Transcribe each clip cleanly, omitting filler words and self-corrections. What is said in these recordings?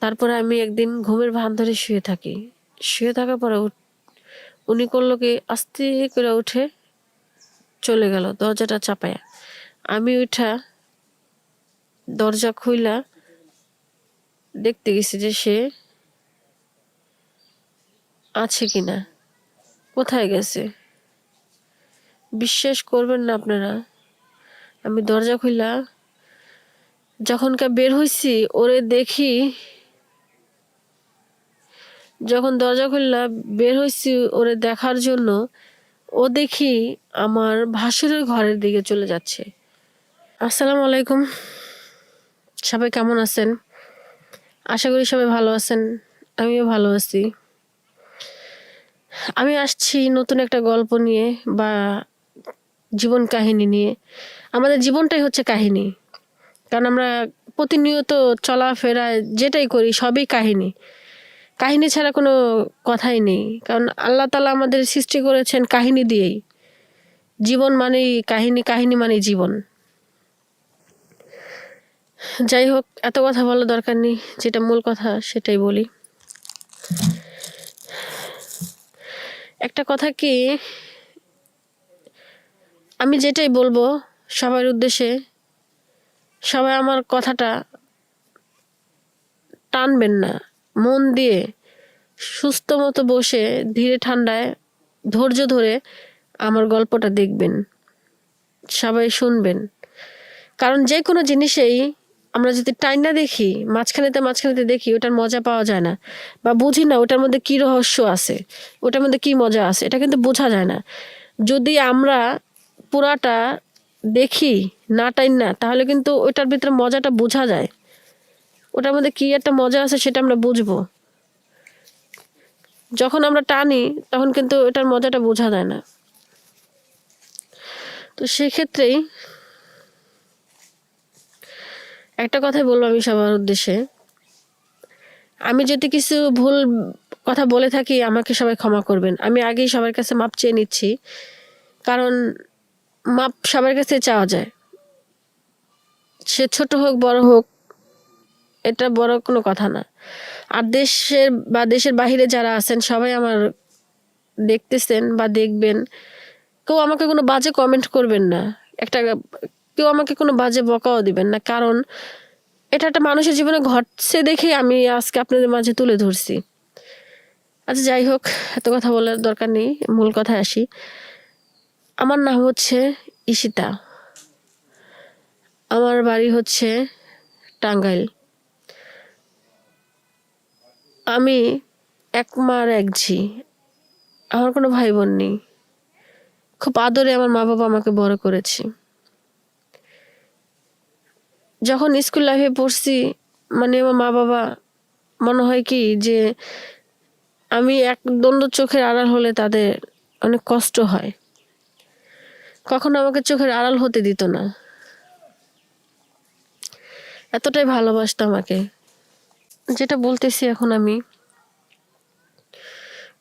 তারপরে আমি একদিন ঘুমের ভান ধরে শুয়ে থাকি। শুয়ে থাকার পরে উনি করলো কি, আস্তে করে উঠে চলে গেল দরজাটা চাপায়া। আমি উঠা দরজা খুইলা দেখতে গেছি যে সে আছে কিনা, কোথায় গেছে। বিশ্বাস করবেন না আপনারা, আমি দরজা খুইলা যখনকার বের হইছি ওরে দেখি, যখন দরজা খুললা বের হইছি ওরে দেখার জন্য, ও দেখি আমার ভাসুরের ঘরের দিকে চলে যাচ্ছে। আসসালামু আলাইকুম, সবাই কেমন আছেন? আশা করি সবাই ভালো আছেন, আমিও ভালো আছি। আমি আসছি নতুন একটা গল্প নিয়ে বা জীবন কাহিনী নিয়ে। আমাদের জীবনটাই হচ্ছে কাহিনী, কারণ আমরা প্রতিনিয়ত চলাফেরা যেটাই করি সবই কাহিনী। কাহিনী ছাড়া কোনো কথাই নেই, কারণ আল্লাহ তাআলা আমাদের সৃষ্টি করেছেন কাহিনী দিয়েই। জীবন মানেই কাহিনী, কাহিনী মানেই জীবন। যাই হোক, এত কথা বলার দরকার নেই, যেটা মূল কথা সেটাই বলি। একটা কথা কি, আমি যেটাই বলবো সবার উদ্দেশ্যে, সবাই আমার কথাটা টানবেন না, মন দিয়ে সুস্থ মতো বসে ধীরে ঠান্ডায় ধৈর্য ধরে আমার গল্পটা দেখবেন, সবাই শুনবেন। কারণ যে কোনো জিনিসেই আমরা যদি টাইনা দেখি, মাঝখানেতে দেখি, ওটার মজা পাওয়া যায় না, বা বুঝি না ওটার মধ্যে কী রহস্য আছে, ওটার মধ্যে কী মজা আছে, এটা কিন্তু বোঝা যায় না। যদি আমরা পুরাটা দেখি না টাইনা, তাহলে কিন্তু ওটার ভিতরে মজাটা বোঝা যায়, ওটার মধ্যে কী একটা মজা আছে সেটা আমরা বুঝবো। যখন আমরা টানি তখন কিন্তু এটার মজাটা বোঝা যায় না। তো সেক্ষেত্রেই একটা কথাই বলবো আমি সবার উদ্দেশ্যে, আমি যদি কিছু ভুল কথা বলে থাকি আমাকে সবাই ক্ষমা করবেন। আমি আগেই সবার কাছে মাপ চেয়ে নিচ্ছি, কারণ মাপ সবার কাছে চাওয়া যায়, সে ছোট হোক বড় হোক, এটা বড় কোনো কথা না। আর দেশের বাহিরে যারা আছেন সবাই আমার দেখতেছেন বা দেখবেন, কেউ আমাকে কোনো বাজে কমেন্ট করবেন না, কেউ আমাকে কোনো বাজে বকাও দিবেন না, কারণ এটা একটা মানুষের জীবনে ঘটছে দেখে আমি আজকে আপনাদের মাঝে তুলে ধরছি। আচ্ছা যাই হোক, এত কথা বলার দরকার নেই, মূল কথায় আসি। আমার নাম হচ্ছে ঈশিতা, আমার বাড়ি হচ্ছে টাঙ্গাইল। আমি এক মার এক ঝি, আমার কোনো ভাই বোন নেই। খুব আদরে আমার মা বাবা আমাকে বড় করেছে। যখন স্কুল লাইফে পড়ছি, মানে আমার মা বাবা মনে হয় কি যে আমি এক দ্বন্দ্ব চোখের আড়াল হলে তাদের অনেক কষ্ট হয়, কখনো আমাকে চোখের আড়াল হতে দিত না, এতটাই ভালোবাসতো আমাকে। যেটা বলতেছি এখন, আমি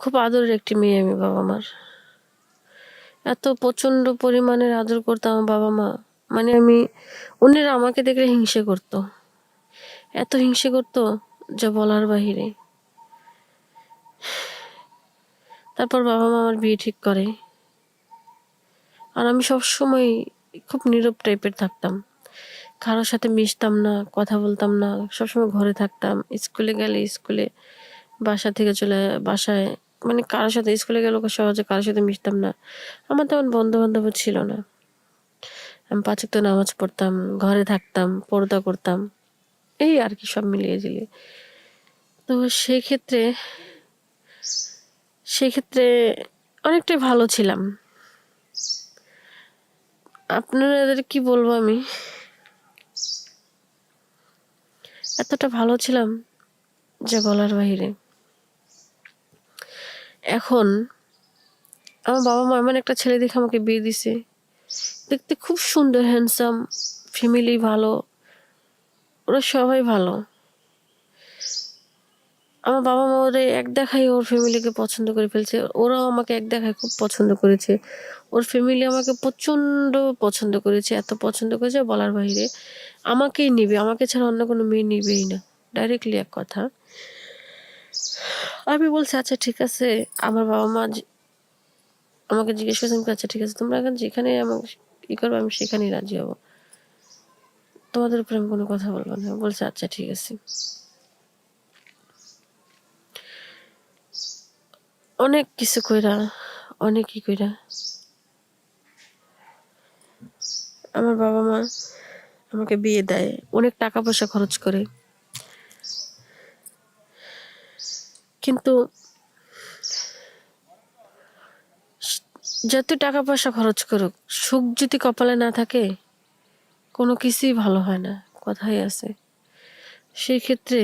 খুব আদরের একটি মেয়ে। আমি বাবা মার এত প্রচন্ড পরিমাণের আদর করতো আমার বাবা মা, মানে উনিরা আমাকে দেখলে হিংসে করতো, এত হিংসে করতো যা বলার বাহিরে। তারপর বাবা মা আমার বিয়ে ঠিক করে, আর আমি সবসময় খুব নীরব টাইপের থাকতাম, কারোর সাথে মিশতাম না, কথা বলতাম না, সবসময় ঘরে থাকতাম। স্কুলে গেলে স্কুলে, বাসা থেকে চলে বাসায়, মানে কারোর সাথে স্কুলে গেলে সহজে কারোর সাথে মিশতাম না। আমার তেমন বন্ধু বান্ধব ছিল না। আমি 5 ওয়াক্ত নামাজ পড়তাম, ঘরে থাকতাম, পর্দা করতাম, এই আর কি, সব মিলিয়ে ঝিলিয়ে। তো সেক্ষেত্রে অনেকটাই ভালো ছিলাম। আপনাদের কি বলবো, আমি এতটা ভালো ছিলাম যা বলার বাহিরে। এখন আমার বাবা মা এমন একটা ছেলে দেখে আমাকে বিয়ে দিছে, দেখতে খুব সুন্দর, হ্যান্ডসাম, ফ্যামিলি ভালো, ওরা সবাই ভালো। আমার বাবা মা ওরে এক দেখায় ওর ফ্যামিলিকে পছন্দ করে ফেলছে, ওরাও আমাকে এক দেখায় খুব পছন্দ করেছে। ওর ফ্যামিলি আমাকে প্রচণ্ড পছন্দ করেছে, এত পছন্দ করেছে বলার বাহিরে। আমাকেই নিবে, আমাকে ছাড়া অন্য কোনো মেয়ে নিবেই না। ডাইরেক্টলি এক কথা। আমি বলছি আচ্ছা ঠিক আছে, আমার বাবা মা আমাকে জিজ্ঞেস করছেন আচ্ছা ঠিক আছে তোমরা এখন যেখানে আমাকে ই করবে আমি সেখানেই রাজি হবো, তোমাদের উপরে আমি কোনো কথা বলবো না। বলছে আচ্ছা ঠিক আছে। অনেক কিছু কইরা, অনেকই কইরা আমার বাবা মা আমাকে বিয়ে দেয়, অনেক টাকা পয়সা খরচ করে। কিন্তু যত টাকা পয়সা খরচ করুক, সুখ যদি কপালে না থাকে কোনো কিছুই ভালো হয় না, কথাই আছে। সেই ক্ষেত্রে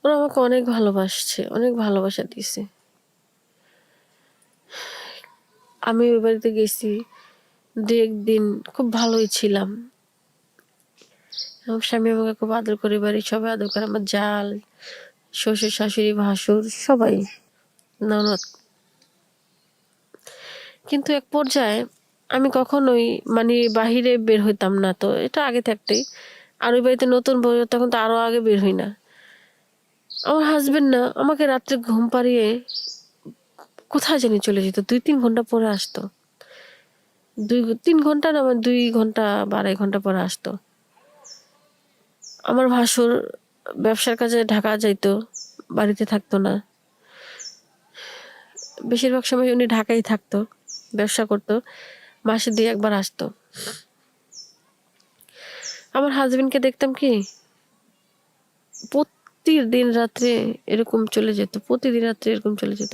ওরা আমাকে অনেক ভালোবাসছে, অনেক ভালোবাসা দিছে। আমি ওই বাড়িতে গেছি, 2-1 দিন খুব ভালোই ছিলাম। আমার স্বামী আমাকে খুব আদর করে, বাড়ির সবাই আদর করে, আমার জাল, শ্বশুর শাশুড়ি ভাসুর সবাই, ননদ। কিন্তু এক পর্যায়ে আমি কখনোই মানে বাহিরে বের হইতাম না, তো এটা আগে থাকতেই। আর ওই বাড়িতে নতুন বউ, তখন তো আরো আগে বের হই না। আমার হাজবেন্ড না আমাকে রাত্রে ঘুম পাড়িয়ে কোথায় জানি চলে যেত, 2-3 ঘন্টা পরে আসতো। 2-3 ঘন্টা না, আমার 2 ঘন্টা বা 2.5 ঘন্টা পরে আসতো। আমার ভাসুর ব্যবসার কাজে ঢাকা যাইতো, বাড়িতে থাকতো না। বেশিরভাগ সময় উনি ঢাকায় থাকতো, ব্যবসা করতো, মাসে 2-1 বার আসতো। আমার হাজবেন্ডকে দেখতাম কি প্রতিদিন রাত্রে এরকম চলে যেত, প্রতিদিন রাত্রে এরকম চলে যেত।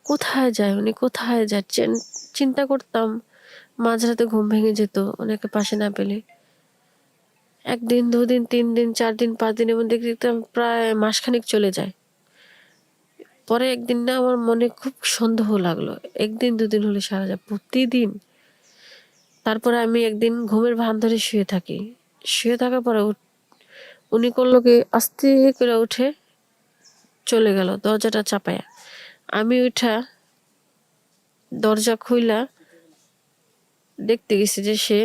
কোথায় যায় উনি, কোথায় যাচ্ছেন চিন্তা করতাম। মাঝরাতে ঘুম ভেঙে যেত ওনাকে পাশে না পেলে। 1 দিন 2 দিন 3 দিন 4 দিন 5 দিনের মধ্যে দেখতাম প্রায় মাসখানেক চলে যায়। পরে একদিন না আমার মনে খুব সন্দেহ লাগলো, 1 দিন 2 দিন হলে সারা যায়, প্রতিদিন। তারপরে আমি একদিন ঘুমের ভান ধরে শুয়ে থাকি, শুয়ে থাকার পরে উনি করলো কি আস্তে করে উঠে চলে গেল দরজাটা চাপায়া। আমি উঠা দরজা খুইলা দেখতে গেছি যে সে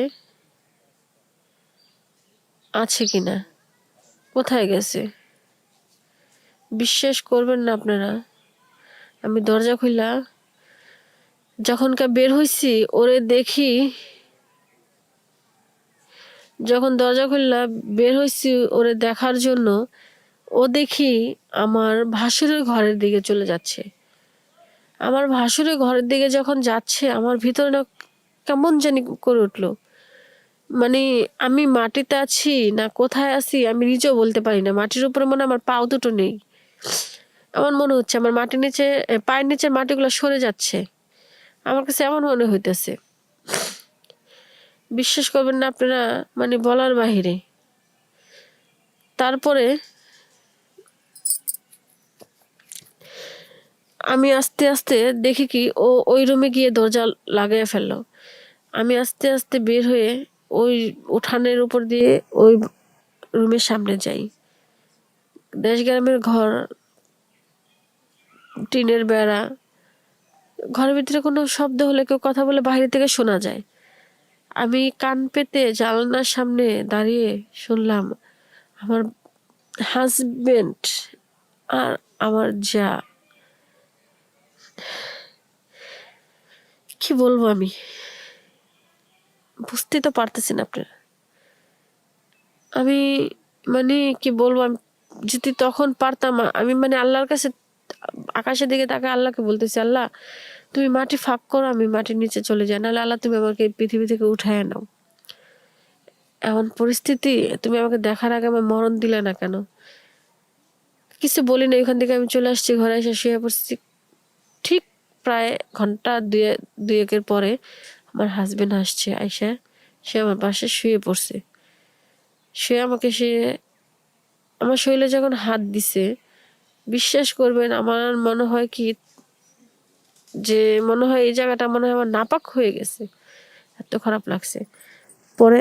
আছে কিনা, কোথায় গেছে। বিশ্বাস করবেন না আপনারা, আমি দরজা খুইলা যখনকার বের হইছি ওরে দেখি, যখন দরজা খুললা বের হইছি ওরে দেখার জন্য, ও দেখি আমার ভাসুরের ঘরের দিকে চলে যাচ্ছে। আমার ভাসুরের ঘরের দিকে যখন যাচ্ছে আমার ভিতরে না কেমন জানি করে উঠলো। মানে আমি মাটিতে আছি না কোথায় আছি আমি নিজেও বলতে পারি না। মাটির উপরে মনে আমার পাও দুটো নেই, এমন মনে হচ্ছে। আমার মাটির নিচে, পায়ের নিচের মাটিগুলো সরে যাচ্ছে, আমার কাছে এমন মনে হইতেছে। বিশ্বাস করবেন না আপনারা, মানে বলার বাহিরে। তারপরে আমি আস্তে আস্তে দেখি কি ও ওই রুমে গিয়ে দরজা লাগাইয়া ফেললো। আমি আস্তে আস্তে বের হয়ে ওই উঠানের উপর দিয়ে ওই রুমের সামনে যাই। দেশ গ্রামের ঘর, টিনের বেড়া, ঘরের ভিতরে কোনো শব্দ হলে কেউ কথা বলে বাইরে থেকে শোনা যায়। আমি কান পেতে জানালার সামনে দাঁড়িয়ে শুনলাম আমার হাজবেন্ড আর আমার যা, কি বলবো আমি, বুঝতে তো পারতেছেন আপনারা। আমি মানে কি বলবো, আমি যদি তখন পারতাম, আমি মানে আল্লাহর কাছে আকাশের দিকে তাকে আল্লাহকে বলতেছি, আল্লাহ তুমি মাটি ফাঁক করো, আমি মাটির নিচে চলে যাই, নাহলে আল্লাহ তুমি আমাকে পৃথিবী থেকে উঠায় নাও। এমন পরিস্থিতি, তুমি আমাকে দেখার আগে আমার মরণ দিলে না কেন। কিছু বলি না, ওইখান থেকে আমি চলে আসছি, ঘরে এসে শুয়ে পড়ছি। ঠিক প্রায় ঘন্টা দুয়েকের পরে আমার হাজবেন্ড আসছে, আইসা সে আমার পাশে শুয়ে পড়ছে। সে আমার শরীরে যখন হাত দিছে, বিশ্বাস করবেন আমার মনে হয় কি যে মনে হয় এই জায়গাটা মনে হয় আমার নাপাক হয়ে গেছে, এত খারাপ লাগছে। পরে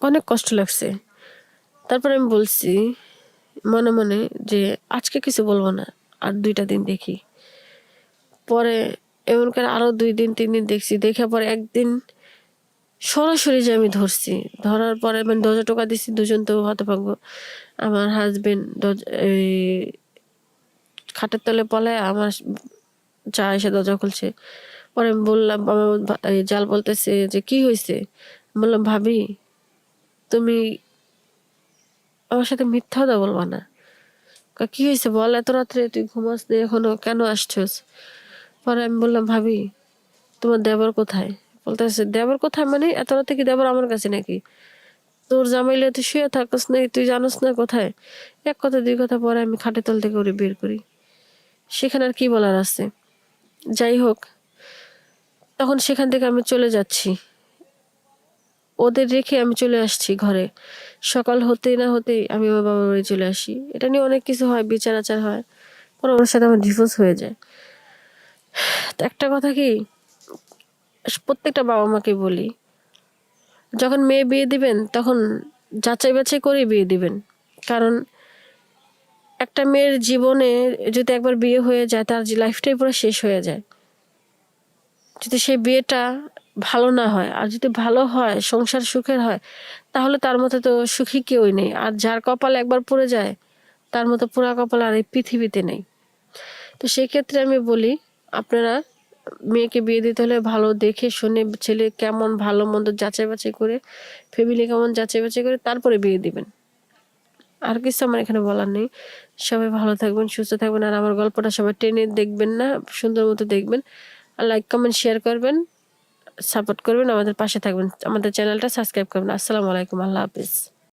অনেক কষ্ট লাগছে। তারপরে আমি বলছি মনে মনে যে আজকে কিছু বলবো না, আর 2টা দিন দেখি। পরে এমন করে আরো 2 দিন 3 দিন দেখছি, দেখার পরে একদিন সরাসরি যে আমি ধরছি, ধরার পরে মানে দরজা টোকা দিছি, দুজন তো হতভাগ্য। আমার হাজবেন্ড এই খাটের তলে পলায়, আমার যা এসে দরজা খুলছে। পরে আমি বললাম, আমার এই জাল বলতেছে যে কি হয়েছে। বললাম, ভাবি তুমি আমার সাথে মিথ্যা কথা বলবা না। কি হয়েছে বল, এত রাত্রে তুই ঘুমাস নি এখনো, কেন আসছস? পরে আমি বললাম, ভাবি তোমার দেবর কোথায়? বলতেছে, দেবর কোথায় মানে? এত রাতে কি দেবর আমার কাছে নাকি? তোর জামাইলে তুই শুয়ে থাকস নাই, তুই জানোস না কোথায়? এক কথা দুই কথা পরে আমি খাটের তল থেকে ওরে বের করি। সেখানে আর কি বলার আছে? যাই হোক, তখন সেখান থেকে আমি চলে যাচ্ছি, ওদের রেখে আমি চলে আসছি ঘরে। সকাল হতেই না হতেই আমি আমার বাবার বাড়ি চলে আসি। এটা নিয়ে অনেক কিছু হয়, বিচার আচার হয়, পরে ওর সাথে আমার ডিভোর্স হয়ে যায়। তো একটা কথা কি, প্রত্যেকটা বাবা মাকে বলি, যখন মেয়ে বিয়ে দিবেন তখন যাচাই বাছাই করে বিয়ে দিবেন। কারণ একটা মেয়ের জীবনে যদি একবার বিয়ে হয়ে যায়, তার লাইফটাই পুরো শেষ হয়ে যায়। যদি সেই বিয়েটা ভালো না হয়, আর যদি ভালো হয়, সংসার সুখের হয়, তাহলে তার মতো তো সুখী কেউই নেই। আর যার কপাল একবার পড়ে যায়, তার মতো পোড়া কপাল আর এই পৃথিবীতে নেই। তো সেই ক্ষেত্রে আমি বলি, আপনারা মেয়েকে বিয়ে দিতে হলে ভালো দেখে শুনে, ছেলে কেমন ভালো মন্দ যাচাই বাছাই করে, ফ্যামিলি কেমন যাচাই বাছাই করে তারপরে বিয়ে দিবেন। আর কিছু আমার এখানে বলার নেই। সবাই ভালো থাকবেন, সুস্থ থাকবেন। আর আমার গল্পটা সবাই টেনে দেখবেন না, সুন্দর মতো দেখবেন। আর লাইক কমেন্ট শেয়ার করবেন, সাপোর্ট করবেন, আমাদের পাশে থাকবেন, আমাদের চ্যানেলটা সাবস্ক্রাইব করবেন। আসসালামু আলাইকুম, আল্লাহ হাফিজ।